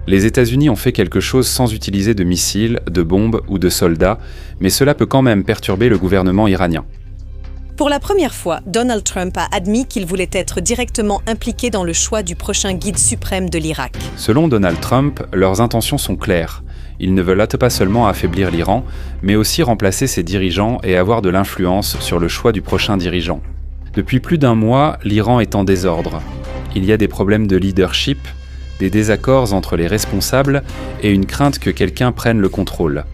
Les États-Unis ont fait quelque chose sans utiliser de missiles, de bombes ou de soldats, mais cela peut quand même perturber le gouvernement iranien. Pour la première fois, Donald Trump a admis qu'il voulait être directement impliqué dans le choix du prochain guide suprême de l'Irak. Selon Donald Trump, leurs intentions sont claires. Ils ne veulent pas seulement affaiblir l'Iran, mais aussi remplacer ses dirigeants et avoir de l'influence sur le choix du prochain dirigeant. Depuis plus d'un mois, l'Iran est en désordre. Il y a des problèmes de leadership, des désaccords entre les responsables et une crainte que quelqu'un prenne le contrôle.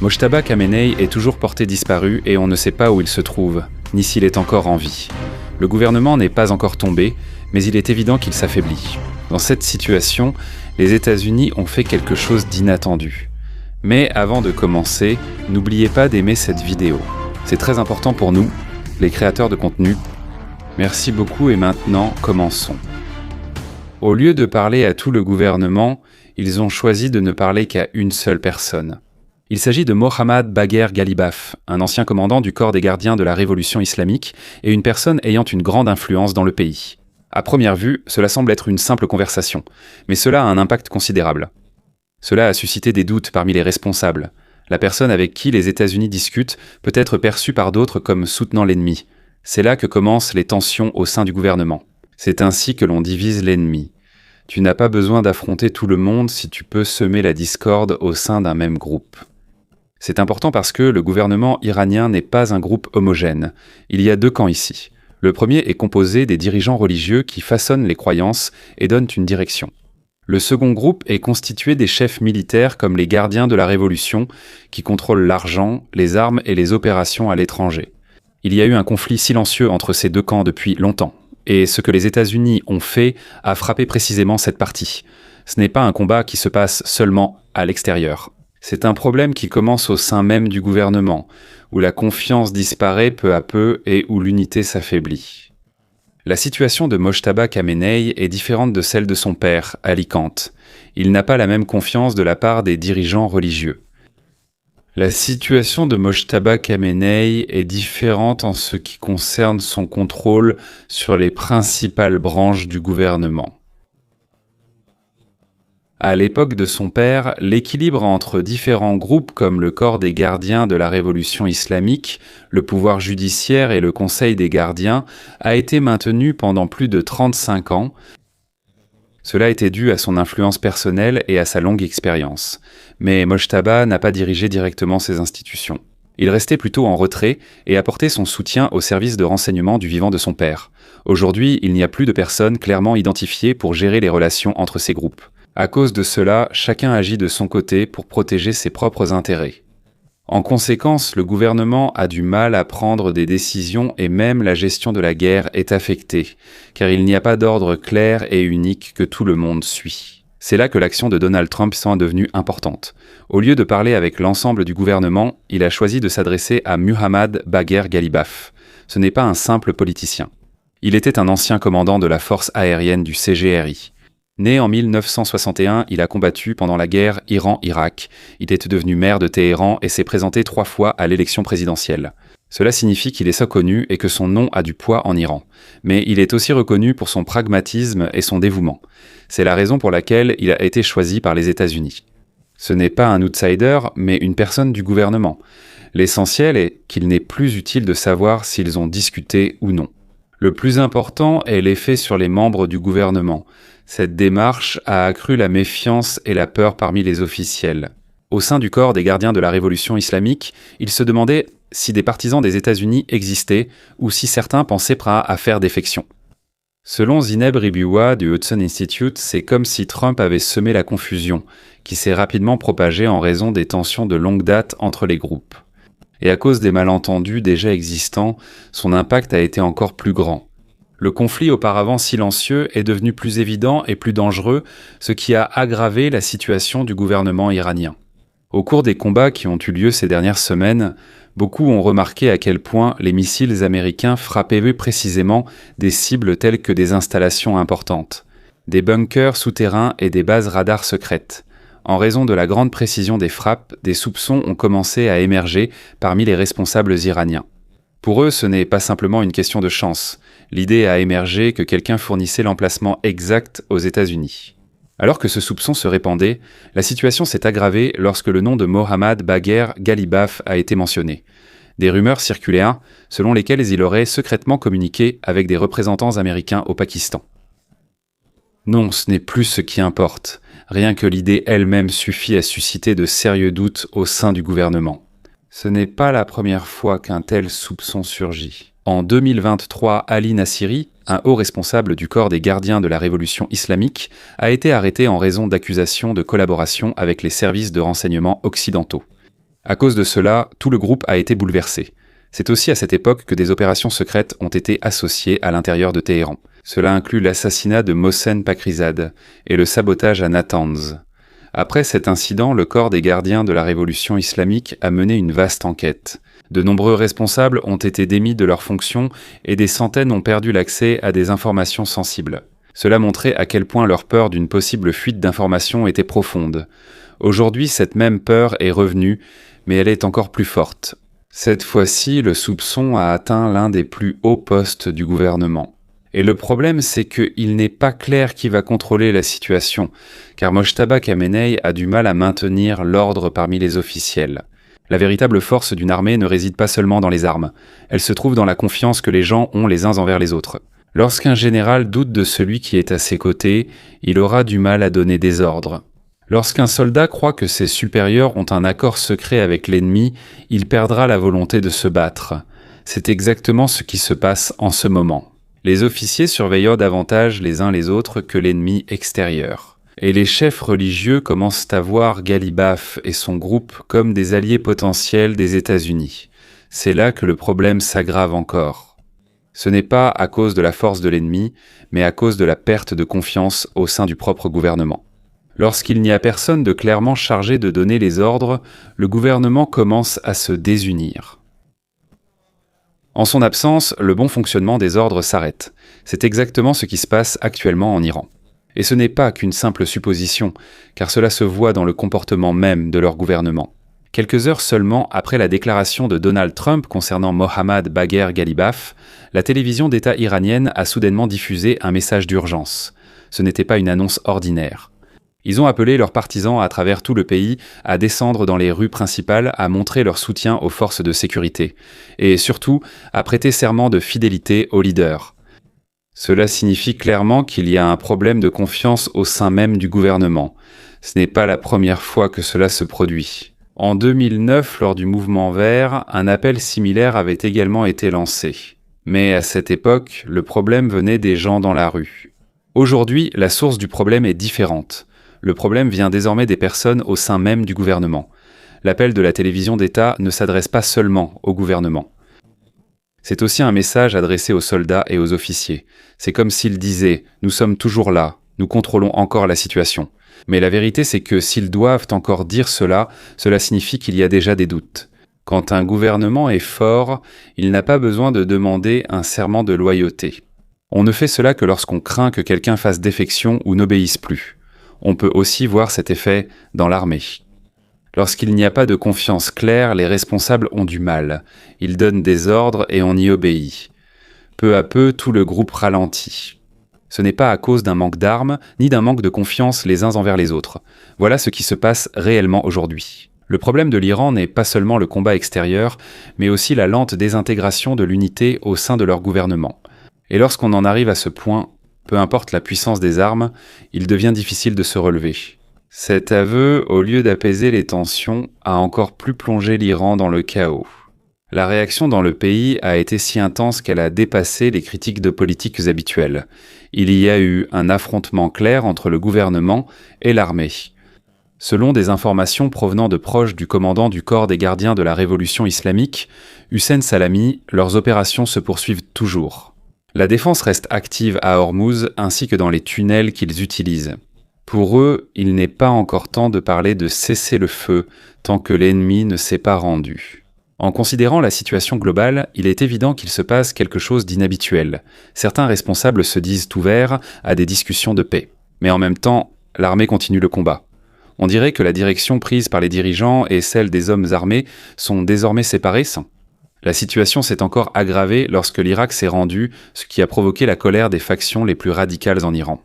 Mojtaba Khamenei est toujours porté disparu et on ne sait pas où il se trouve, ni s'il est encore en vie. Le gouvernement n'est pas encore tombé, mais il est évident qu'il s'affaiblit. Dans cette situation, les États-Unis ont fait quelque chose d'inattendu. Mais avant de commencer, n'oubliez pas d'aimer cette vidéo. C'est très important pour nous, les créateurs de contenu. Merci beaucoup et maintenant, commençons. Au lieu de parler à tout le gouvernement, ils ont choisi de ne parler qu'à une seule personne. Il s'agit de Mohammad Bagher Ghalibaf, un ancien commandant du corps des gardiens de la Révolution islamique et une personne ayant une grande influence dans le pays. À première vue, cela semble être une simple conversation, mais cela a un impact considérable. Cela a suscité des doutes parmi les responsables. La personne avec qui les États-Unis discutent peut être perçue par d'autres comme soutenant l'ennemi. C'est là que commencent les tensions au sein du gouvernement. C'est ainsi que l'on divise l'ennemi. Tu n'as pas besoin d'affronter tout le monde si tu peux semer la discorde au sein d'un même groupe. C'est important parce que le gouvernement iranien n'est pas un groupe homogène. Il y a deux camps ici. Le premier est composé des dirigeants religieux qui façonnent les croyances et donnent une direction. Le second groupe est constitué des chefs militaires comme les gardiens de la Révolution qui contrôlent l'argent, les armes et les opérations à l'étranger. Il y a eu un conflit silencieux entre ces deux camps depuis longtemps. Et ce que les États-Unis ont fait a frappé précisément cette partie. Ce n'est pas un combat qui se passe seulement à l'extérieur. C'est un problème qui commence au sein même du gouvernement, où la confiance disparaît peu à peu et où l'unité s'affaiblit. La situation de Mojtaba Khamenei est différente de celle de son père, Ali Kant. Il n'a pas la même confiance de la part des dirigeants religieux. La situation de Mojtaba Khamenei est différente en ce qui concerne son contrôle sur les principales branches du gouvernement. À l'époque de son père, l'équilibre entre différents groupes comme le corps des gardiens de la Révolution islamique, le pouvoir judiciaire et le Conseil des gardiens a été maintenu pendant plus de 35 ans. Cela était dû à son influence personnelle et à sa longue expérience. Mais Mojtaba n'a pas dirigé directement ces institutions. Il restait plutôt en retrait et apportait son soutien au service de renseignement du vivant de son père. Aujourd'hui, il n'y a plus de personnes clairement identifiées pour gérer les relations entre ces groupes. À cause de cela, chacun agit de son côté pour protéger ses propres intérêts. En conséquence, le gouvernement a du mal à prendre des décisions et même la gestion de la guerre est affectée, car il n'y a pas d'ordre clair et unique que tout le monde suit. C'est là que l'action de Donald Trump est devenue importante. Au lieu de parler avec l'ensemble du gouvernement, il a choisi de s'adresser à Mohammad Bagher Ghalibaf. Ce n'est pas un simple politicien. Il était un ancien commandant de la force aérienne du CGRI. Né en 1961, il a combattu pendant la guerre Iran-Irak. Il est devenu maire de Téhéran et s'est présenté 3 fois à l'élection présidentielle. Cela signifie qu'il est connu et que son nom a du poids en Iran. Mais il est aussi reconnu pour son pragmatisme et son dévouement. C'est la raison pour laquelle il a été choisi par les États-Unis. Ce n'est pas un outsider, mais une personne du gouvernement. L'essentiel est qu'il n'est plus utile de savoir s'ils ont discuté ou non. Le plus important est l'effet sur les membres du gouvernement. Cette démarche a accru la méfiance et la peur parmi les officiels. Au sein du corps des gardiens de la Révolution islamique, ils se demandaient si des partisans des États-Unis existaient ou si certains pensaient prêts à faire défection. Selon Zineb Ribiwa du Hudson Institute, c'est comme si Trump avait semé la confusion, qui s'est rapidement propagée en raison des tensions de longue date entre les groupes. Et à cause des malentendus déjà existants, son impact a été encore plus grand. Le conflit auparavant silencieux est devenu plus évident et plus dangereux, ce qui a aggravé la situation du gouvernement iranien. Au cours des combats qui ont eu lieu ces dernières semaines, beaucoup ont remarqué à quel point les missiles américains frappaient précisément des cibles telles que des installations importantes, des bunkers souterrains et des bases radars secrètes. En raison de la grande précision des frappes, des soupçons ont commencé à émerger parmi les responsables iraniens. Pour eux, ce n'est pas simplement une question de chance. L'idée a émergé que quelqu'un fournissait l'emplacement exact aux États-Unis. Alors que ce soupçon se répandait, la situation s'est aggravée lorsque le nom de Mohammad Bagher Ghalibaf a été mentionné. Des rumeurs circulaient selon lesquelles il aurait secrètement communiqué avec des représentants américains au Pakistan. Non, ce n'est plus ce qui importe. Rien que l'idée elle-même suffit à susciter de sérieux doutes au sein du gouvernement. Ce n'est pas la première fois qu'un tel soupçon surgit. En 2023, Ali Nassiri, un haut responsable du corps des gardiens de la révolution islamique, a été arrêté en raison d'accusations de collaboration avec les services de renseignement occidentaux. À cause de cela, tout le groupe a été bouleversé. C'est aussi à cette époque que des opérations secrètes ont été associées à l'intérieur de Téhéran. Cela inclut l'assassinat de Mohsen Fakhrizadeh et le sabotage à Natanz. Après cet incident, le corps des gardiens de la révolution islamique a mené une vaste enquête. De nombreux responsables ont été démis de leurs fonctions et des centaines ont perdu l'accès à des informations sensibles. Cela montrait à quel point leur peur d'une possible fuite d'informations était profonde. Aujourd'hui, cette même peur est revenue, mais elle est encore plus forte. Cette fois-ci, le soupçon a atteint l'un des plus hauts postes du gouvernement. Et le problème, c'est qu'il n'est pas clair qui va contrôler la situation, car Mojtaba Khamenei a du mal à maintenir l'ordre parmi les officiels. La véritable force d'une armée ne réside pas seulement dans les armes, elle se trouve dans la confiance que les gens ont les uns envers les autres. Lorsqu'un général doute de celui qui est à ses côtés, il aura du mal à donner des ordres. Lorsqu'un soldat croit que ses supérieurs ont un accord secret avec l'ennemi, il perdra la volonté de se battre. C'est exactement ce qui se passe en ce moment. Les officiers surveillent davantage les uns les autres que l'ennemi extérieur. Et les chefs religieux commencent à voir Ghalibaf et son groupe comme des alliés potentiels des États-Unis. C'est là que le problème s'aggrave encore. Ce n'est pas à cause de la force de l'ennemi, mais à cause de la perte de confiance au sein du propre gouvernement. Lorsqu'il n'y a personne de clairement chargé de donner les ordres, le gouvernement commence à se désunir. En son absence, le bon fonctionnement des ordres s'arrête. C'est exactement ce qui se passe actuellement en Iran. Et ce n'est pas qu'une simple supposition, car cela se voit dans le comportement même de leur gouvernement. Quelques heures seulement après la déclaration de Donald Trump concernant Mohammad Bagher Ghalibaf, la télévision d'État iranienne a soudainement diffusé un message d'urgence. Ce n'était pas une annonce ordinaire. Ils ont appelé leurs partisans à travers tout le pays à descendre dans les rues principales à montrer leur soutien aux forces de sécurité, et surtout à prêter serment de fidélité aux leaders. Cela signifie clairement qu'il y a un problème de confiance au sein même du gouvernement. Ce n'est pas la première fois que cela se produit. En 2009, lors du mouvement vert, un appel similaire avait également été lancé. Mais à cette époque, le problème venait des gens dans la rue. Aujourd'hui, la source du problème est différente. Le problème vient désormais des personnes au sein même du gouvernement. L'appel de la télévision d'État ne s'adresse pas seulement au gouvernement. C'est aussi un message adressé aux soldats et aux officiers. C'est comme s'ils disaient « Nous sommes toujours là, nous contrôlons encore la situation ». Mais la vérité, c'est que s'ils doivent encore dire cela, cela signifie qu'il y a déjà des doutes. Quand un gouvernement est fort, il n'a pas besoin de demander un serment de loyauté. On ne fait cela que lorsqu'on craint que quelqu'un fasse défection ou n'obéisse plus. On peut aussi voir cet effet dans l'armée. Lorsqu'il n'y a pas de confiance claire, les responsables ont du mal. Ils donnent des ordres et on y obéit. Peu à peu, tout le groupe ralentit. Ce n'est pas à cause d'un manque d'armes, ni d'un manque de confiance les uns envers les autres. Voilà ce qui se passe réellement aujourd'hui. Le problème de l'Iran n'est pas seulement le combat extérieur, mais aussi la lente désintégration de l'unité au sein de leur gouvernement. Et lorsqu'on en arrive à ce point, peu importe la puissance des armes, il devient difficile de se relever. Cet aveu, au lieu d'apaiser les tensions, a encore plus plongé l'Iran dans le chaos. La réaction dans le pays a été si intense qu'elle a dépassé les critiques de politiques habituelles. Il y a eu un affrontement clair entre le gouvernement et l'armée. Selon des informations provenant de proches du commandant du corps des gardiens de la révolution islamique, Hussein Salami, leurs opérations se poursuivent toujours. La défense reste active à Hormuz ainsi que dans les tunnels qu'ils utilisent. Pour eux, il n'est pas encore temps de parler de cessez-le-feu tant que l'ennemi ne s'est pas rendu. En considérant la situation globale, il est évident qu'il se passe quelque chose d'inhabituel. Certains responsables se disent ouverts à des discussions de paix. Mais en même temps, l'armée continue le combat. On dirait que la direction prise par les dirigeants et celle des hommes armés sont désormais séparées. La situation s'est encore aggravée lorsque l'Irak s'est rendu, ce qui a provoqué la colère des factions les plus radicales en Iran.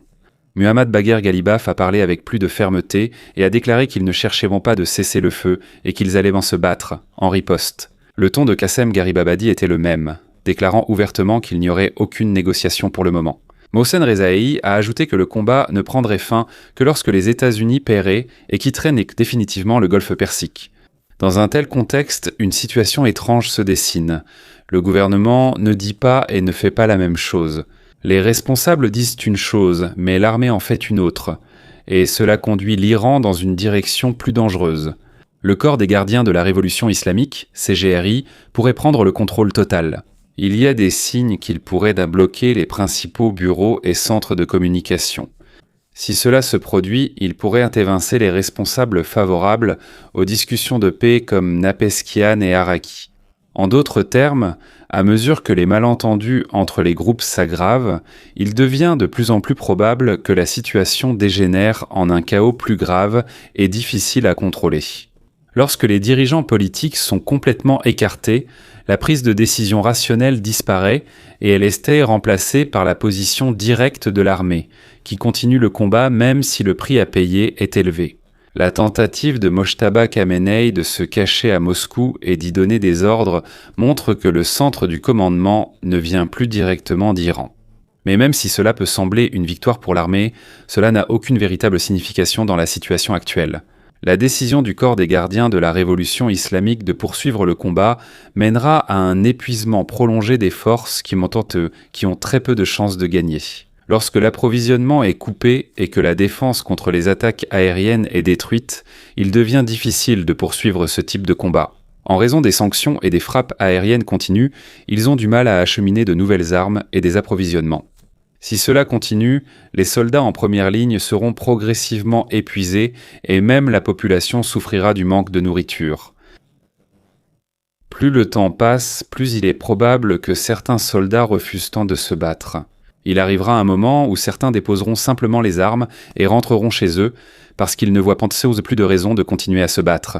Muhammad Bagher Ghalibaf a parlé avec plus de fermeté et a déclaré qu'ils ne cherchaient pas de cesser le feu et qu'ils allaient se battre, en riposte. Le ton de Qassem Garibabadi était le même, déclarant ouvertement qu'il n'y aurait aucune négociation pour le moment. Mohsen Rezaei a ajouté que le combat ne prendrait fin que lorsque les États-Unis paieraient et quitteraient définitivement le golfe Persique. Dans un tel contexte, une situation étrange se dessine. Le gouvernement ne dit pas et ne fait pas la même chose. Les responsables disent une chose, mais l'armée en fait une autre. Et cela conduit l'Iran dans une direction plus dangereuse. Le corps des gardiens de la révolution islamique, CGRI, pourrait prendre le contrôle total. Il y a des signes qu'il pourrait bloquer les principaux bureaux et centres de communication. Si cela se produit, il pourrait évincer les responsables favorables aux discussions de paix comme Napeskian et Araki. En d'autres termes, à mesure que les malentendus entre les groupes s'aggravent, il devient de plus en plus probable que la situation dégénère en un chaos plus grave et difficile à contrôler. Lorsque les dirigeants politiques sont complètement écartés, la prise de décision rationnelle disparaît et elle est remplacée par la position directe de l'armée, qui continue le combat même si le prix à payer est élevé. La tentative de Mojtaba Khamenei de se cacher à Moscou et d'y donner des ordres montre que le centre du commandement ne vient plus directement d'Iran. Mais même si cela peut sembler une victoire pour l'armée, cela n'a aucune véritable signification dans la situation actuelle. La décision du corps des gardiens de la révolution islamique de poursuivre le combat mènera à un épuisement prolongé des forces qui ont très peu de chances de gagner. Lorsque l'approvisionnement est coupé et que la défense contre les attaques aériennes est détruite, il devient difficile de poursuivre ce type de combat. En raison des sanctions et des frappes aériennes continues, ils ont du mal à acheminer de nouvelles armes et des approvisionnements. Si cela continue, les soldats en première ligne seront progressivement épuisés et même la population souffrira du manque de nourriture. Plus le temps passe, plus il est probable que certains soldats refusent de se battre. Il arrivera un moment où certains déposeront simplement les armes et rentreront chez eux parce qu'ils ne voient plus de raison de continuer à se battre.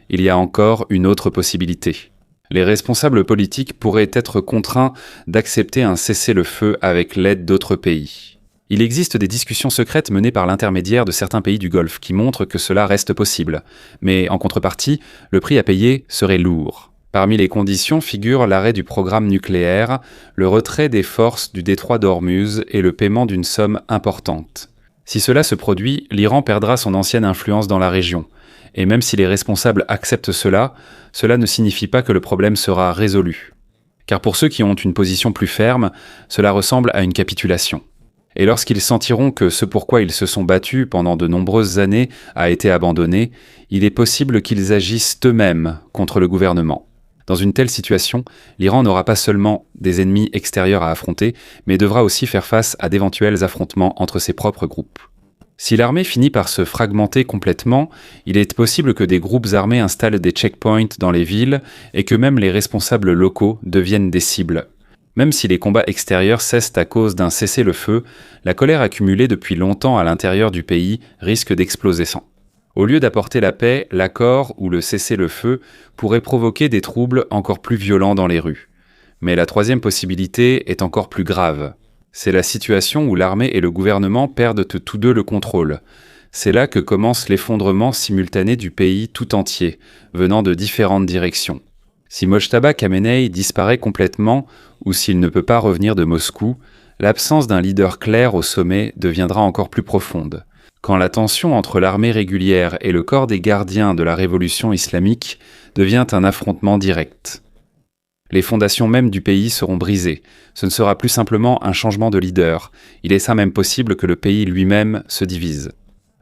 Il y a encore une autre possibilité. Les responsables politiques pourraient être contraints d'accepter un cessez-le-feu avec l'aide d'autres pays. Il existe des discussions secrètes menées par l'intermédiaire de certains pays du Golfe qui montrent que cela reste possible, mais en contrepartie, le prix à payer serait lourd. Parmi les conditions figurent l'arrêt du programme nucléaire, le retrait des forces du détroit d'Ormuz et le paiement d'une somme importante. Si cela se produit, l'Iran perdra son ancienne influence dans la région. Et même si les responsables acceptent cela, cela ne signifie pas que le problème sera résolu. Car pour ceux qui ont une position plus ferme, cela ressemble à une capitulation. Et lorsqu'ils sentiront que ce pourquoi ils se sont battus pendant de nombreuses années a été abandonné, il est possible qu'ils agissent eux-mêmes contre le gouvernement. Dans une telle situation, l'Iran n'aura pas seulement des ennemis extérieurs à affronter, mais devra aussi faire face à d'éventuels affrontements entre ses propres groupes. Si l'armée finit par se fragmenter complètement, il est possible que des groupes armés installent des checkpoints dans les villes et que même les responsables locaux deviennent des cibles. Même si les combats extérieurs cessent à cause d'un cessez-le-feu, la colère accumulée depuis longtemps à l'intérieur du pays risque d'exploser. Au lieu d'apporter la paix, l'accord ou le cessez-le-feu pourrait provoquer des troubles encore plus violents dans les rues. Mais la troisième possibilité est encore plus grave. C'est la situation où l'armée et le gouvernement perdent tous deux le contrôle. C'est là que commence l'effondrement simultané du pays tout entier, venant de différentes directions. Si Mojtaba Khamenei disparaît complètement ou s'il ne peut pas revenir de Moscou, l'absence d'un leader clair au sommet deviendra encore plus profonde. Quand la tension entre l'armée régulière et le corps des gardiens de la révolution islamique devient un affrontement direct. Les fondations même du pays seront brisées. Ce ne sera plus simplement un changement de leader. Il est ça même possible que le pays lui-même se divise.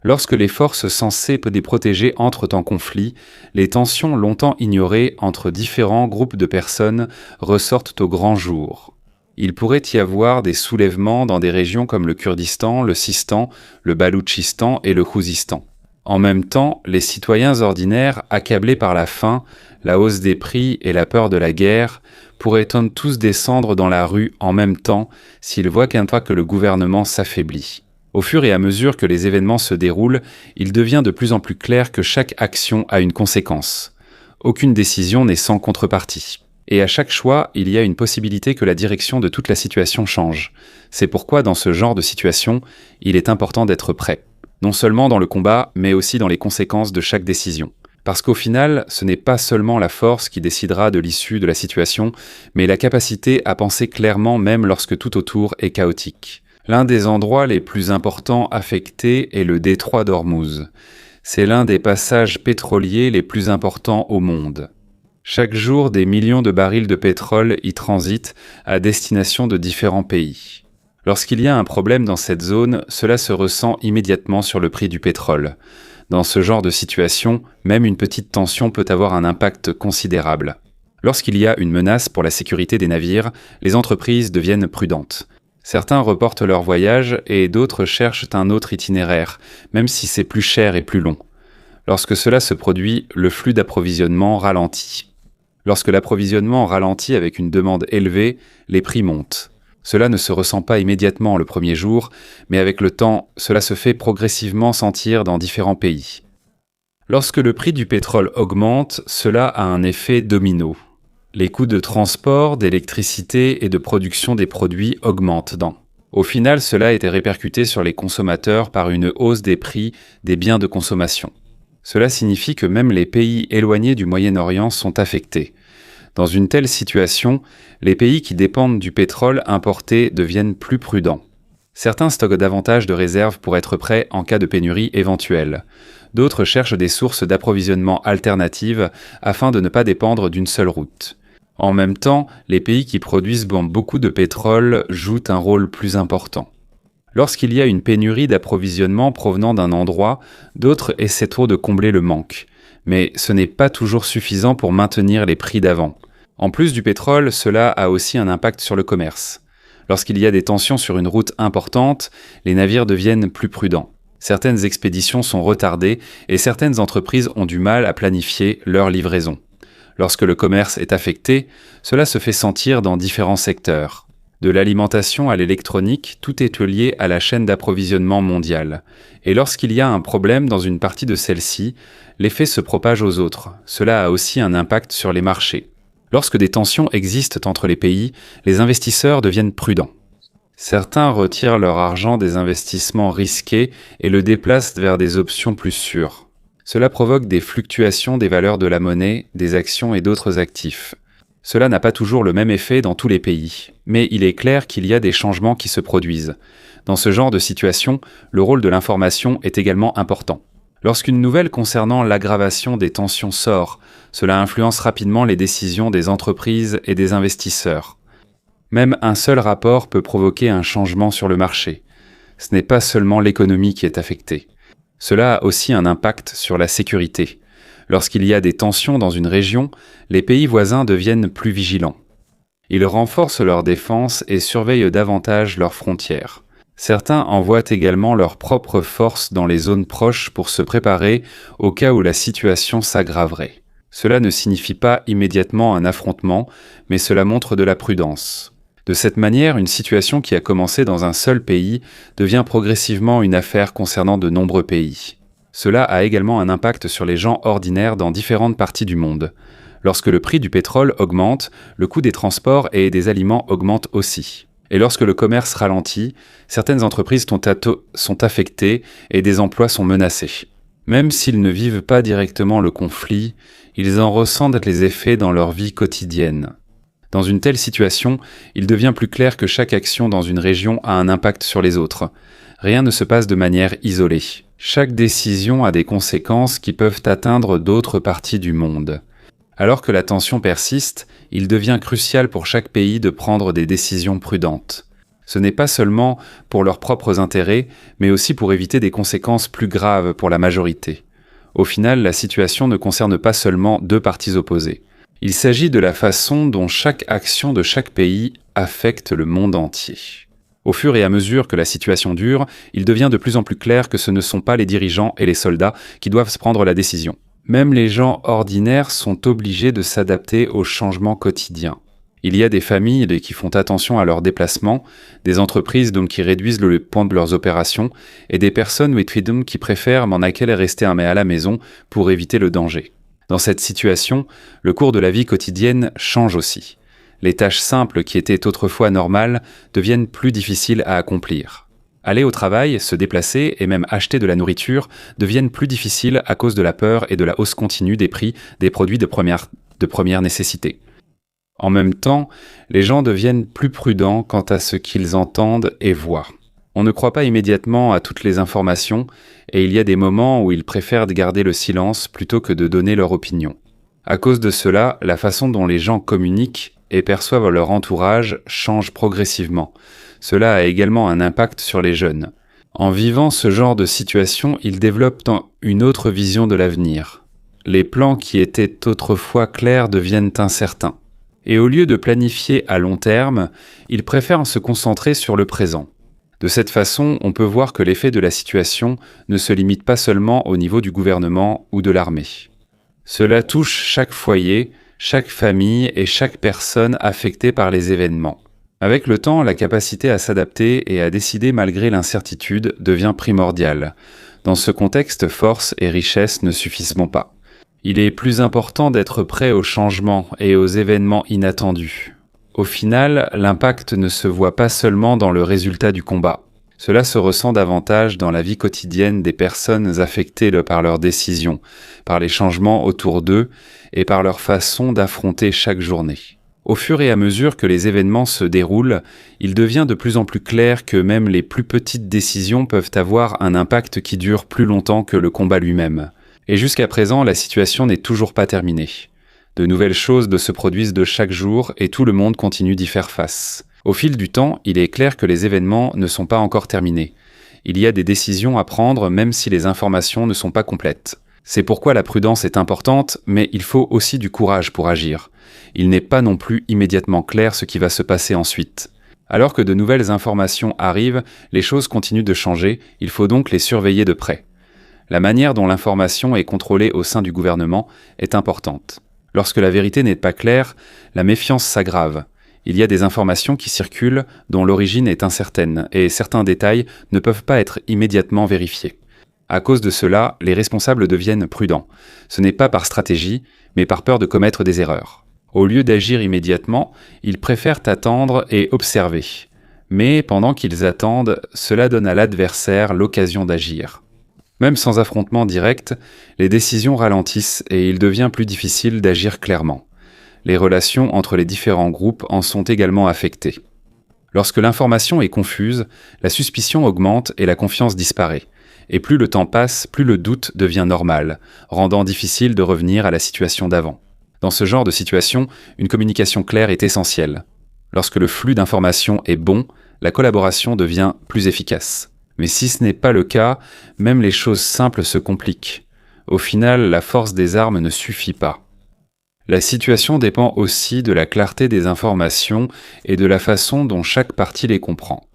Lorsque les forces censées les protéger entrent en conflit, les tensions longtemps ignorées entre différents groupes de personnes ressortent au grand jour. Il pourrait y avoir des soulèvements dans des régions comme le Kurdistan, le Sistan, le Baloutchistan et le Khouzistan. En même temps, les citoyens ordinaires, accablés par la faim, la hausse des prix et la peur de la guerre, pourraient tous descendre dans la rue en même temps s'ils voient que le gouvernement s'affaiblit. Au fur et à mesure que les événements se déroulent, il devient de plus en plus clair que chaque action a une conséquence. Aucune décision n'est sans contrepartie. Et à chaque choix, il y a une possibilité que la direction de toute la situation change. C'est pourquoi dans ce genre de situation, il est important d'être prêt. Non seulement dans le combat, mais aussi dans les conséquences de chaque décision. Parce qu'au final, ce n'est pas seulement la force qui décidera de l'issue de la situation, mais la capacité à penser clairement même lorsque tout autour est chaotique. L'un des endroits les plus importants affectés est le détroit d'Ormuz. C'est l'un des passages pétroliers les plus importants au monde. Chaque jour, des millions de barils de pétrole y transitent à destination de différents pays. Lorsqu'il y a un problème dans cette zone, cela se ressent immédiatement sur le prix du pétrole. Dans ce genre de situation, même une petite tension peut avoir un impact considérable. Lorsqu'il y a une menace pour la sécurité des navires, les entreprises deviennent prudentes. Certains reportent leur voyage et d'autres cherchent un autre itinéraire, même si c'est plus cher et plus long. Lorsque cela se produit, le flux d'approvisionnement ralentit. Lorsque l'approvisionnement ralentit avec une demande élevée, les prix montent. Cela ne se ressent pas immédiatement le premier jour, mais avec le temps, cela se fait progressivement sentir dans différents pays. Lorsque le prix du pétrole augmente, cela a un effet domino. Les coûts de transport, d'électricité et de production des produits augmentent. Au final, cela était répercuté sur les consommateurs par une hausse des prix des biens de consommation. Cela signifie que même les pays éloignés du Moyen-Orient sont affectés. Dans une telle situation, les pays qui dépendent du pétrole importé deviennent plus prudents. Certains stockent davantage de réserves pour être prêts en cas de pénurie éventuelle. D'autres cherchent des sources d'approvisionnement alternatives afin de ne pas dépendre d'une seule route. En même temps, les pays qui produisent beaucoup de pétrole jouent un rôle plus important. Lorsqu'il y a une pénurie d'approvisionnement provenant d'un endroit, d'autres essaieront de combler le manque. Mais ce n'est pas toujours suffisant pour maintenir les prix d'avant. En plus du pétrole, cela a aussi un impact sur le commerce. Lorsqu'il y a des tensions sur une route importante, les navires deviennent plus prudents. Certaines expéditions sont retardées et certaines entreprises ont du mal à planifier leur livraison. Lorsque le commerce est affecté, cela se fait sentir dans différents secteurs. De l'alimentation à l'électronique, tout est lié à la chaîne d'approvisionnement mondiale. Et lorsqu'il y a un problème dans une partie de celle-ci, l'effet se propage aux autres. Cela a aussi un impact sur les marchés. Lorsque des tensions existent entre les pays, les investisseurs deviennent prudents. Certains retirent leur argent des investissements risqués et le déplacent vers des options plus sûres. Cela provoque des fluctuations des valeurs de la monnaie, des actions et d'autres actifs. Cela n'a pas toujours le même effet dans tous les pays, mais il est clair qu'il y a des changements qui se produisent. Dans ce genre de situation, le rôle de l'information est également important. Lorsqu'une nouvelle concernant l'aggravation des tensions sort, cela influence rapidement les décisions des entreprises et des investisseurs. Même un seul rapport peut provoquer un changement sur le marché. Ce n'est pas seulement l'économie qui est affectée. Cela a aussi un impact sur la sécurité. Lorsqu'il y a des tensions dans une région, les pays voisins deviennent plus vigilants. Ils renforcent leur défense et surveillent davantage leurs frontières. Certains envoient également leurs propres forces dans les zones proches pour se préparer au cas où la situation s'aggraverait. Cela ne signifie pas immédiatement un affrontement, mais cela montre de la prudence. De cette manière, une situation qui a commencé dans un seul pays devient progressivement une affaire concernant de nombreux pays. Cela a également un impact sur les gens ordinaires dans différentes parties du monde. Lorsque le prix du pétrole augmente, le coût des transports et des aliments augmente aussi. Et lorsque le commerce ralentit, certaines entreprises sont affectées et des emplois sont menacés. Même s'ils ne vivent pas directement le conflit, ils en ressentent les effets dans leur vie quotidienne. Dans une telle situation, il devient plus clair que chaque action dans une région a un impact sur les autres. Rien ne se passe de manière isolée. Chaque décision a des conséquences qui peuvent atteindre d'autres parties du monde. Alors que la tension persiste, il devient crucial pour chaque pays de prendre des décisions prudentes. Ce n'est pas seulement pour leurs propres intérêts, mais aussi pour éviter des conséquences plus graves pour la majorité. Au final, la situation ne concerne pas seulement deux parties opposées. Il s'agit de la façon dont chaque action de chaque pays affecte le monde entier. Au fur et à mesure que la situation dure, il devient de plus en plus clair que ce ne sont pas les dirigeants et les soldats qui doivent prendre la décision. Même les gens ordinaires sont obligés de s'adapter aux changements quotidiens. Il y a des familles qui font attention à leurs déplacements, des entreprises qui réduisent le point de leurs opérations, et des personnes qui préfèrent rester à la maison pour éviter le danger. Dans cette situation, le cours de la vie quotidienne change aussi. Les tâches simples qui étaient autrefois normales deviennent plus difficiles à accomplir. Aller au travail, se déplacer et même acheter de la nourriture deviennent plus difficiles à cause de la peur et de la hausse continue des prix des produits de première nécessité. En même temps, les gens deviennent plus prudents quant à ce qu'ils entendent et voient. On ne croit pas immédiatement à toutes les informations et il y a des moments où ils préfèrent garder le silence plutôt que de donner leur opinion. À cause de cela, la façon dont les gens communiquent et perçoivent leur entourage change progressivement. Cela a également un impact sur les jeunes. En vivant ce genre de situation, ils développent une autre vision de l'avenir. Les plans qui étaient autrefois clairs deviennent incertains. Et au lieu de planifier à long terme, ils préfèrent se concentrer sur le présent. De cette façon, on peut voir que l'effet de la situation ne se limite pas seulement au niveau du gouvernement ou de l'armée. Cela touche chaque foyer, chaque famille et chaque personne affectée par les événements. Avec le temps, la capacité à s'adapter et à décider malgré l'incertitude devient primordiale. Dans ce contexte, force et richesse ne suffisent pas. Il est plus important d'être prêt aux changements et aux événements inattendus. Au final, l'impact ne se voit pas seulement dans le résultat du combat. Cela se ressent davantage dans la vie quotidienne des personnes affectées par leurs décisions, par les changements autour d'eux et par leur façon d'affronter chaque journée. Au fur et à mesure que les événements se déroulent, il devient de plus en plus clair que même les plus petites décisions peuvent avoir un impact qui dure plus longtemps que le combat lui-même. Et jusqu'à présent, la situation n'est toujours pas terminée. De nouvelles choses se produisent de chaque jour et tout le monde continue d'y faire face. Au fil du temps, il est clair que les événements ne sont pas encore terminés. Il y a des décisions à prendre même si les informations ne sont pas complètes. C'est pourquoi la prudence est importante, mais il faut aussi du courage pour agir. Il n'est pas non plus immédiatement clair ce qui va se passer ensuite. Alors que de nouvelles informations arrivent, les choses continuent de changer, il faut donc les surveiller de près. La manière dont l'information est contrôlée au sein du gouvernement est importante. Lorsque la vérité n'est pas claire, la méfiance s'aggrave. Il y a des informations qui circulent dont l'origine est incertaine et certains détails ne peuvent pas être immédiatement vérifiés. À cause de cela, les responsables deviennent prudents. Ce n'est pas par stratégie, mais par peur de commettre des erreurs. Au lieu d'agir immédiatement, ils préfèrent attendre et observer. Mais pendant qu'ils attendent, cela donne à l'adversaire l'occasion d'agir. Même sans affrontement direct, les décisions ralentissent et il devient plus difficile d'agir clairement. Les relations entre les différents groupes en sont également affectées. Lorsque l'information est confuse, la suspicion augmente et la confiance disparaît. Et plus le temps passe, plus le doute devient normal, rendant difficile de revenir à la situation d'avant. Dans ce genre de situation, une communication claire est essentielle. Lorsque le flux d'informations est bon, la collaboration devient plus efficace. Mais si ce n'est pas le cas, même les choses simples se compliquent. Au final, la force des armes ne suffit pas. La situation dépend aussi de la clarté des informations et de la façon dont chaque partie les comprend.